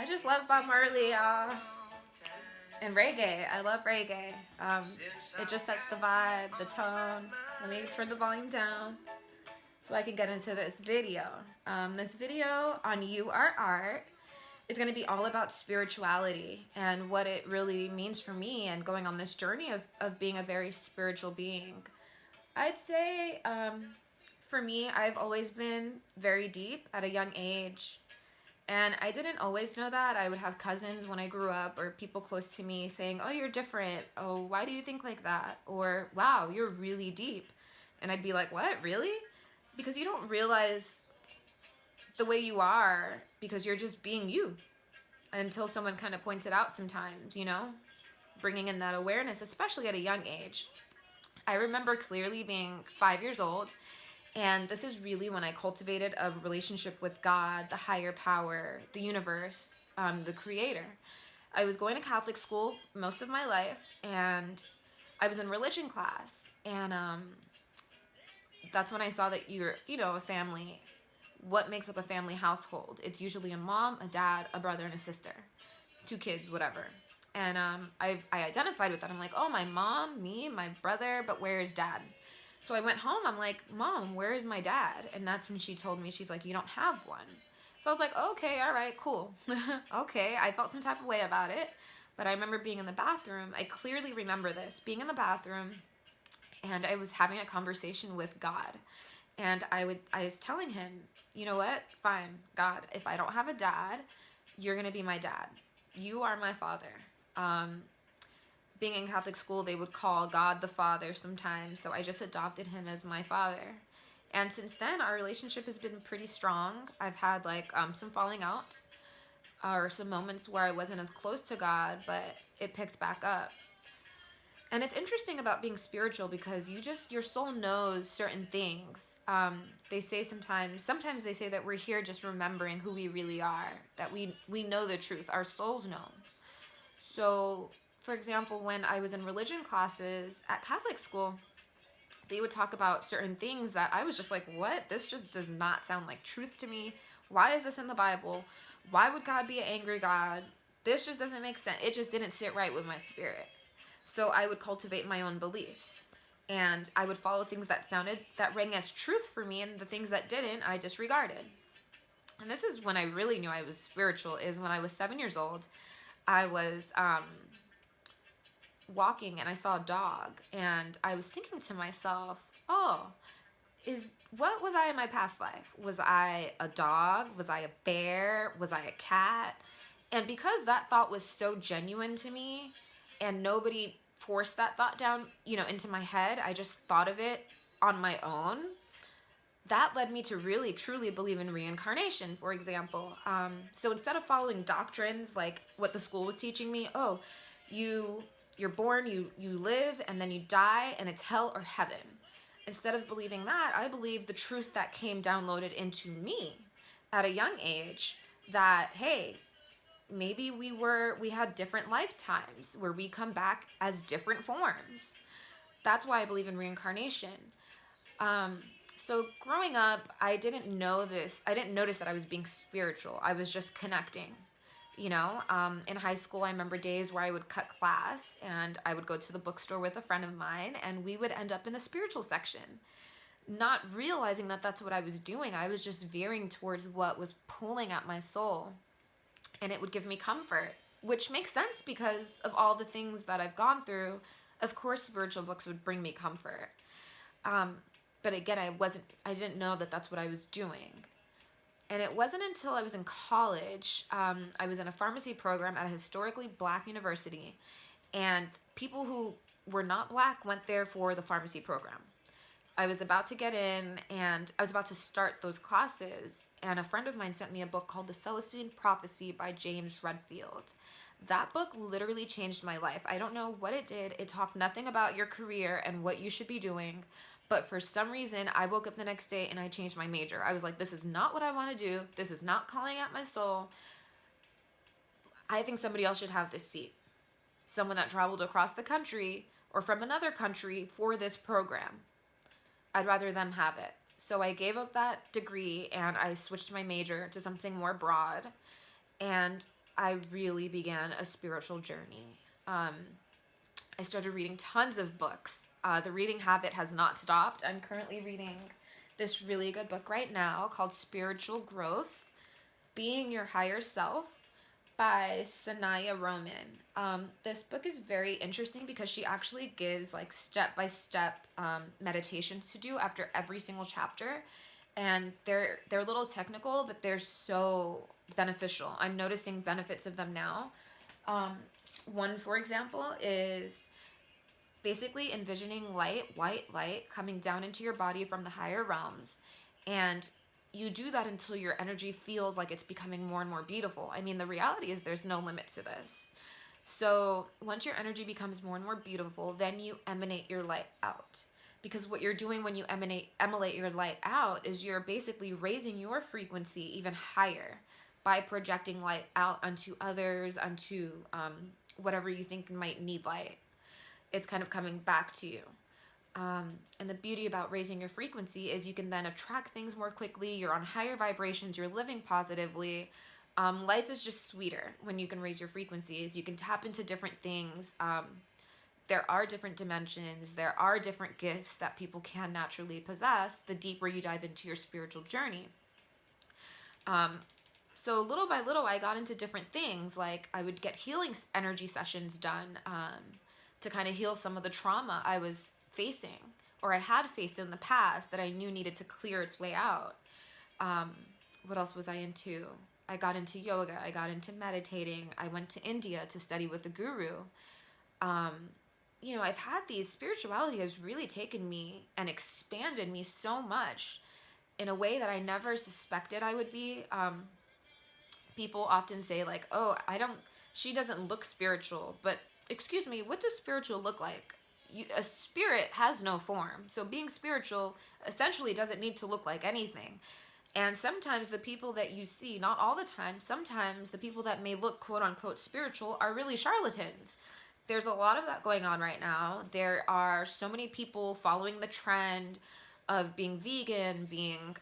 just love Bob Marley and reggae. I love reggae. It just sets the vibe, the tone. Let me turn the volume down so I can get into this video. This video on You Are Art is going to be all about spirituality and what it really means for me and going on this journey of being a very spiritual being. I'd say for me, I've always been very deep at a young age. And I didn't always know that. I would have cousins when I grew up or people close to me saying, oh, you're different. Oh, why do you think like that? Or, wow, you're really deep. And I'd be like, what, really? Because you don't realize the way you are because you're just being you until someone kind of points it out sometimes, you know? Bringing in that awareness, especially at a young age. I remember clearly being 5 years old, and this is really when I cultivated a relationship with God, the higher power, the universe, the creator. I was going to Catholic school most of my life, and I was in religion class, and that's when I saw that you're, a family. What makes up a family household? It's usually a mom, a dad, a brother, and a sister. 2 kids, whatever. And I identified with that. I'm like, oh, my mom, me, my brother, but where is dad? So I went home. I'm like, Mom, where is my dad? And that's when she told me, she's like, you don't have one. So I was like, okay, all right, cool. Okay, I felt some type of way about it. But I remember being in the bathroom. I clearly remember this, being in the bathroom, and I was having a conversation with God. And I was telling him, you know what? Fine, God, if I don't have a dad, you're going to be my dad. You are my father. Being in Catholic school, they would call God the Father sometimes, so I just adopted him as my father. And since then, our relationship has been pretty strong. I've had some falling outs or some moments where I wasn't as close to God, but it picked back up. And it's interesting about being spiritual because your soul knows certain things. They say sometimes they say that we're here just remembering who we really are, that we know the truth, our souls know. So, for example, when I was in religion classes at Catholic school, they would talk about certain things that I was just like, what? This just does not sound like truth to me. Why is this in the Bible? Why would God be an angry God? This just doesn't make sense. It just didn't sit right with my spirit. So I would cultivate my own beliefs. And I would follow things that rang as truth for me, and the things that didn't, I disregarded. And this is when I really knew I was spiritual, is when I was 7 years old. I was walking and I saw a dog, and I was thinking to myself, oh, what was I in my past life? Was I a dog? Was I a bear? Was I a cat? And because that thought was so genuine to me and nobody forced that thought down, into my head, I just thought of it on my own. That led me to really, truly believe in reincarnation, for example. So instead of following doctrines like what the school was teaching me, oh, you're born, you live, and then you die, and it's hell or heaven. Instead of believing that, I believed the truth that came downloaded into me at a young age, that, hey, maybe we had different lifetimes where we come back as different forms. That's why I believe in reincarnation. So growing up, I didn't notice that I was being spiritual. I was just connecting. In high school, I remember days where I would cut class and I would go to the bookstore with a friend of mine, and we would end up in the spiritual section. Not realizing that that's what I was doing. I was just veering towards what was pulling at my soul. And it would give me comfort, which makes sense because of all the things that I've gone through. Of course, spiritual books would bring me comfort. But again, I didn't know that that's what I was doing. And it wasn't until I was in college, I was in a pharmacy program at a historically Black university, and people who were not Black went there for the pharmacy program. I was about to get in, and I was about to start those classes, and a friend of mine sent me a book called The Celestine Prophecy by James Redfield. That book literally changed my life. I don't know what it did. It talked nothing about your career and what you should be doing, but for some reason, I woke up the next day and I changed my major. I was like, this is not what I want to do. This is not calling out my soul. I think somebody else should have this seat. Someone that traveled across the country or from another country for this program. I'd rather them have it. So I gave up that degree and I switched my major to something more broad. And I really began a spiritual journey. I started reading tons of books. The reading habit has not stopped. I'm currently reading this really good book right now called Spiritual Growth, Being Your Higher Self by Sanaya Roman. This book is very interesting because she actually gives like step-by-step meditations to do after every single chapter. And they're a little technical, but they're so beneficial. I'm noticing benefits of them now. One, for example, is basically envisioning white light coming down into your body from the higher realms. And you do that until your energy feels like it's becoming more and more beautiful. I mean, the reality is there's no limit to this. So once your energy becomes more and more beautiful, then you emanate your light out. Because what you're doing when you emulate your light out is you're basically raising your frequency even higher by projecting light out onto others, onto whatever you think might need light. It's kind of coming back to you. And the beauty about raising your frequency is you can then attract things more quickly. You're on higher vibrations. You're living positively. Life is just sweeter when you can raise your frequencies. You can tap into different things. There are different dimensions. There are different gifts that people can naturally possess the deeper you dive into your spiritual journey. So little by little, I got into different things. Like I would get healing energy sessions done to kind of heal some of the trauma I was facing or I had faced in the past that I knew needed to clear its way out. What else was I into? I got into yoga. I got into meditating. I went to India to study with a guru. I've had spirituality has really taken me and expanded me so much in a way that I never suspected I would be. People often say like, oh, she doesn't look spiritual, but excuse me, what does spiritual look like? A spirit has no form. So being spiritual essentially doesn't need to look like anything. And sometimes the people that you see, not all the time, sometimes the people that may look quote unquote spiritual are really charlatans. There's a lot of that going on right now. There are so many people following the trend of being vegan, being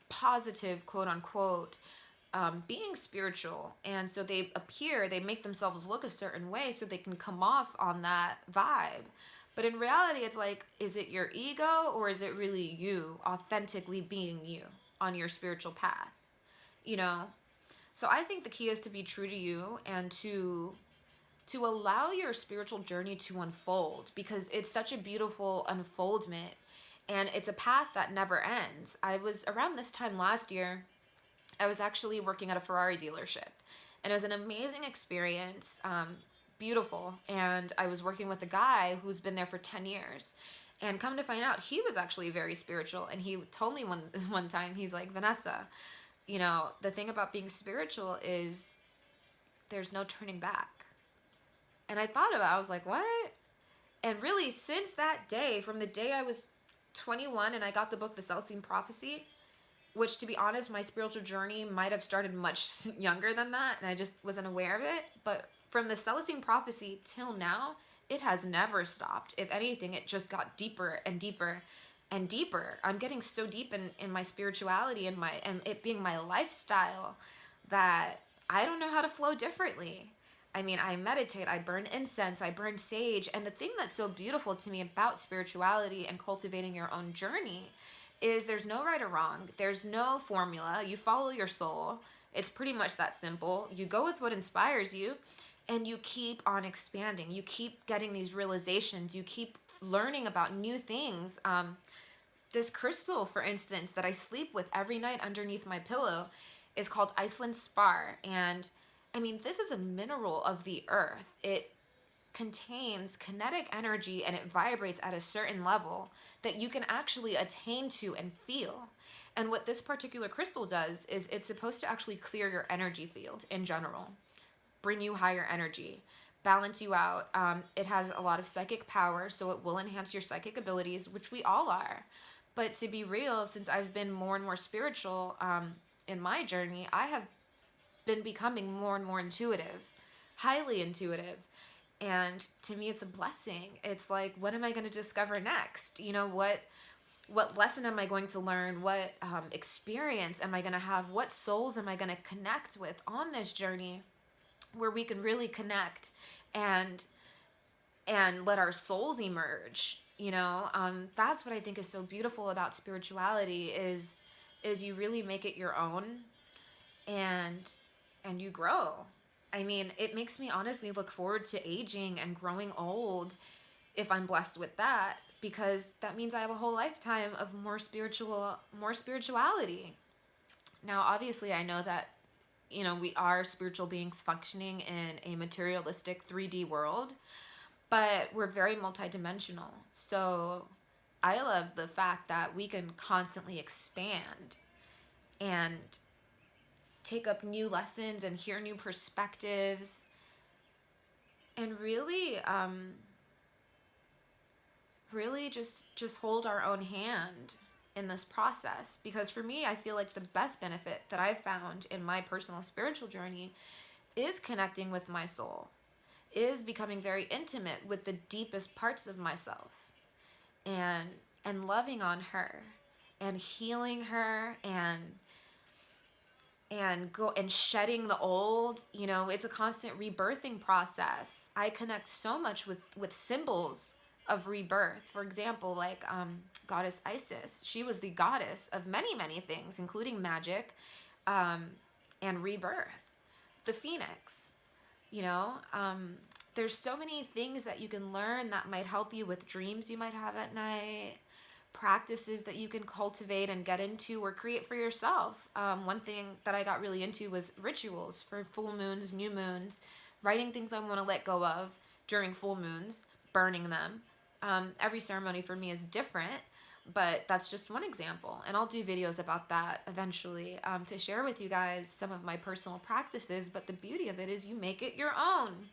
positive, quote unquote, being spiritual. And so they make themselves look a certain way so they can come off on that vibe. But in reality, it's like, is it your ego or is it really you authentically being you on your spiritual path? So I think the key is to be true to you and to allow your spiritual journey to unfold, because it's such a beautiful unfoldment and it's a path that never ends. I was around this time last year, I was actually working at a Ferrari dealership and it was an amazing experience, beautiful. And I was working with a guy who's been there for 10 years. And come to find out, he was actually very spiritual. And he told me one time, he's like, Vanessa, the thing about being spiritual is there's no turning back. And I thought about it, I was like, what? And really, since that day, from the day I was 21 and I got the book, The Celestine Prophecy, which to be honest, my spiritual journey might have started much younger than that, and I just wasn't aware of it. But from the Celestine Prophecy till now, it has never stopped. If anything, it just got deeper and deeper and deeper. I'm getting so deep in my spirituality and it being my lifestyle that I don't know how to flow differently. I mean, I meditate, I burn incense, I burn sage. And the thing that's so beautiful to me about spirituality and cultivating your own journey is there's no right or wrong. There's no formula. You follow your soul. It's pretty much that simple. You go with what inspires you and you keep on expanding. You keep getting these realizations. You keep learning about new things. This crystal, for instance, that I sleep with every night underneath my pillow is called Iceland Spar. And I mean, this is a mineral of the earth. It contains kinetic energy and it vibrates at a certain level that you can actually attain to and feel. And what this particular crystal does is it's supposed to actually clear your energy field in general, bring you higher energy, balance you out. It has a lot of psychic power, so it will enhance your psychic abilities, which we all are. But to be real, since I've been more and more spiritual in my journey, I have been becoming more and more intuitive, highly intuitive. And to me, it's a blessing. It's like, what am I going to discover next? What lesson am I going to learn? What experience am I going to have? What souls am I going to connect with on this journey? where we can really connect and let our souls emerge. That's what I think is so beautiful about spirituality is you really make it your own, and you grow. I mean, it makes me honestly look forward to aging and growing old if I'm blessed with that, because that means I have a whole lifetime of more spirituality. Now, obviously, I know that we are spiritual beings functioning in a materialistic 3D world, but we're very multidimensional. So I love the fact that we can constantly expand and take up new lessons and hear new perspectives, and really just hold our own hand in this process. Because for me, I feel like the best benefit that I've found in my personal spiritual journey is connecting with my soul, is becoming very intimate with the deepest parts of myself, and loving on her and healing her, and shedding the old. It's a constant rebirthing process. I connect so much with symbols of rebirth. For example, like goddess Isis, she was the goddess of many, many things, including magic, and rebirth. The phoenix, there's so many things that you can learn that might help you with dreams you might have at night, practices that you can cultivate and get into or create for yourself. One thing that I got really into was rituals for full moons, new moons, writing things I want to let go of during full moons, burning them. Every ceremony for me is different, but that's just one example. And I'll do videos about that eventually, to share with you guys some of my personal practices. But the beauty of it is you make it your own.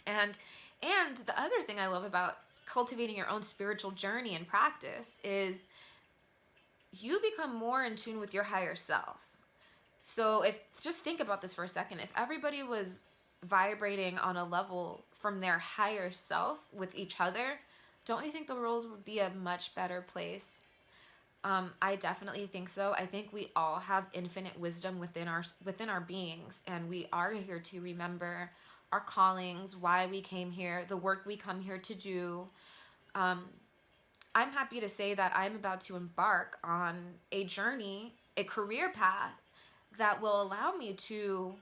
And the other thing I love about cultivating your own spiritual journey and practice is you become more in tune with your higher self. So just think about this for a second. If everybody was vibrating on a level from their higher self with each other, don't you think the world would be a much better place? I definitely think so. I think we all have infinite wisdom within our beings, and we are here to remember our callings, why we came here, the work we come here to do. I'm happy to say that I'm about to embark on a journey, a career path that will allow me to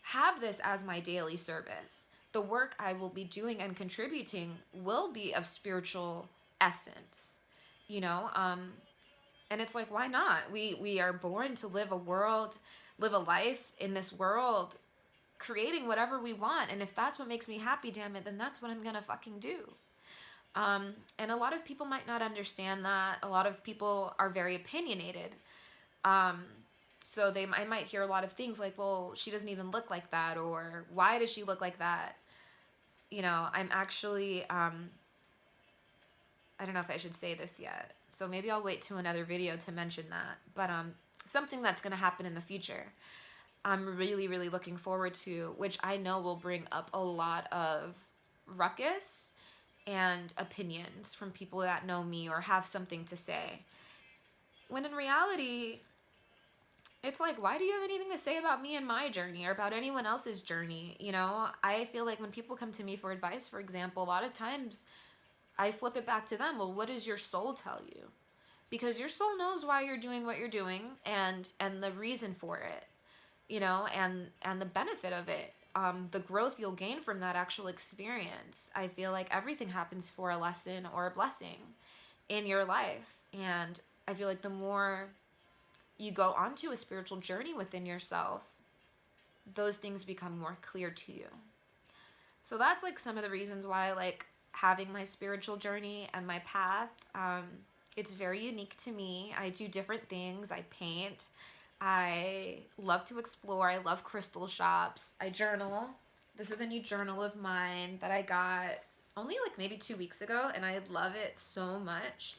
have this as my daily service. The work I will be doing and contributing will be of spiritual essence, and it's like, why not? We are born to live a life in this world, creating whatever we want. And if that's what makes me happy, damn it, then that's what I'm gonna fucking do. And a lot of people might not understand that. A lot of people are very opinionated. So I might hear a lot of things like, well, she doesn't even look like that, or why does she look like that? I'm actually, I don't know if I should say this yet, so maybe I'll wait to another video to mention that. But something that's going to happen in the future, I'm really, really looking forward to, which I know will bring up a lot of ruckus and opinions from people that know me or have something to say. When in reality, it's like, why do you have anything to say about me and my journey, or about anyone else's journey? I feel like when people come to me for advice, for example, a lot of times I flip it back to them. Well, what does your soul tell you? Because your soul knows why you're doing what you're doing, and the reason for it, and the benefit of it, the growth you'll gain from that actual experience. I feel like everything happens for a lesson or a blessing in your life. And I feel like the more you go onto a spiritual journey within yourself, those things become more clear to you. So that's like some of the reasons why I like having my spiritual journey and my path. It's very unique to me. I do different things. I paint. I love to explore. I love crystal shops. I journal. This is a new journal of mine that I got only like maybe 2 weeks ago, and I love it so much.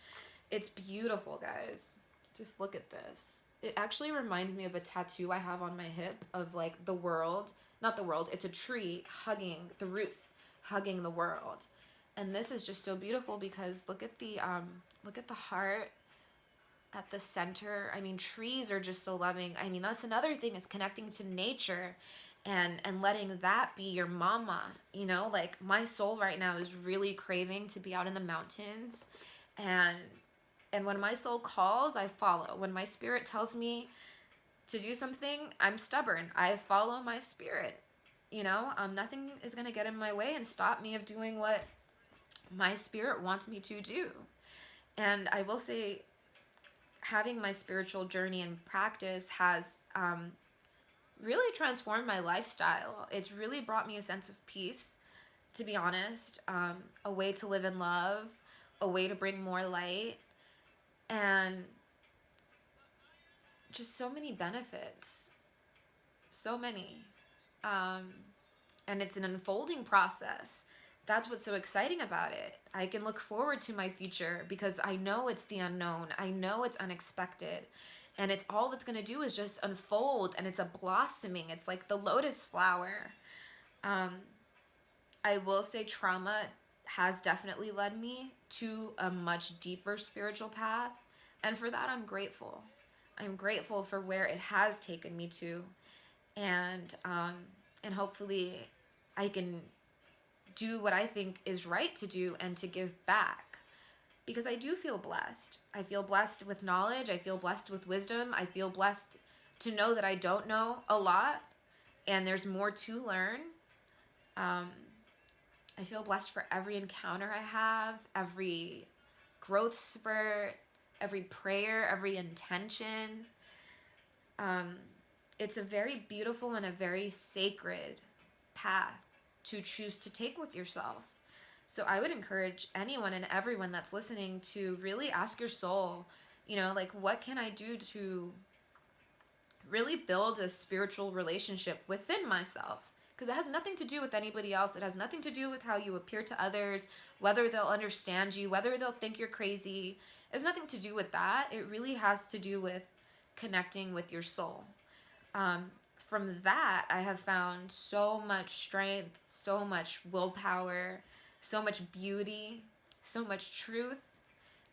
It's beautiful, guys. Just look at this. It actually reminds me of a tattoo I have on my hip of like the world. Not the world. It's a tree hugging, the roots hugging the world. And this is just so beautiful because look at the heart at the center. I mean, trees are just so loving. I mean, that's another thing, is connecting to nature and letting that be your mama. You know, like my soul right now is really craving to be out in the mountains, and when my soul calls, I follow. When my spirit tells me to do something, I'm stubborn. I follow my spirit. You know, nothing is going to get in my way and stop me of doing what my spirit wants me to do. And I will say, having my spiritual journey and practice has really transformed my lifestyle. It's really brought me a sense of peace, to be honest, a way to live in love, a way to bring more light, and just so many benefits. So many. And it's an unfolding process. That's what's so exciting about it. I can look forward to my future because I know it's the unknown. I know it's unexpected. And it's all that's going to do is just unfold, and it's a blossoming. It's like the lotus flower. I will say trauma has definitely led me to a much deeper spiritual path. And for that, I'm grateful. I'm grateful for where it has taken me to. And hopefully I can do what I think is right to do and to give back, because I do feel blessed. I feel blessed with knowledge. I feel blessed with wisdom. I feel blessed to know that I don't know a lot and there's more to learn. I feel blessed for every encounter I have, every growth spurt, every prayer, every intention. It's a very beautiful and a very sacred path to choose to take with yourself. So I would encourage anyone and everyone that's listening to really ask your soul, you know, like, what can I do to really build a spiritual relationship within myself? Because it has nothing to do with anybody else. It has nothing to do with how you appear to others, whether they'll understand you, whether they'll think you're crazy. It has nothing to do with that. It really has to do with connecting with your soul. From that, I have found so much strength, so much willpower, so much beauty, so much truth.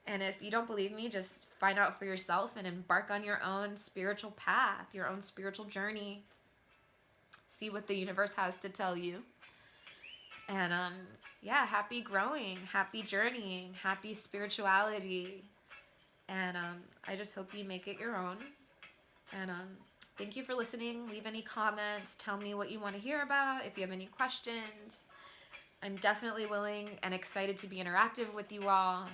And if you don't believe me, just find out for yourself and embark on your own spiritual path, your own spiritual journey. See what the universe has to tell you. And yeah, happy growing, happy journeying, happy spirituality. And I just hope you make it your own. And thank you for listening. Leave any comments. Tell me what you want to hear about. If you have any questions, I'm definitely willing and excited to be interactive with you all.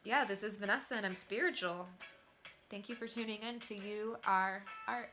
Yeah, this is Vanessa, and I'm spiritual. Thank you for tuning in to You Are Art.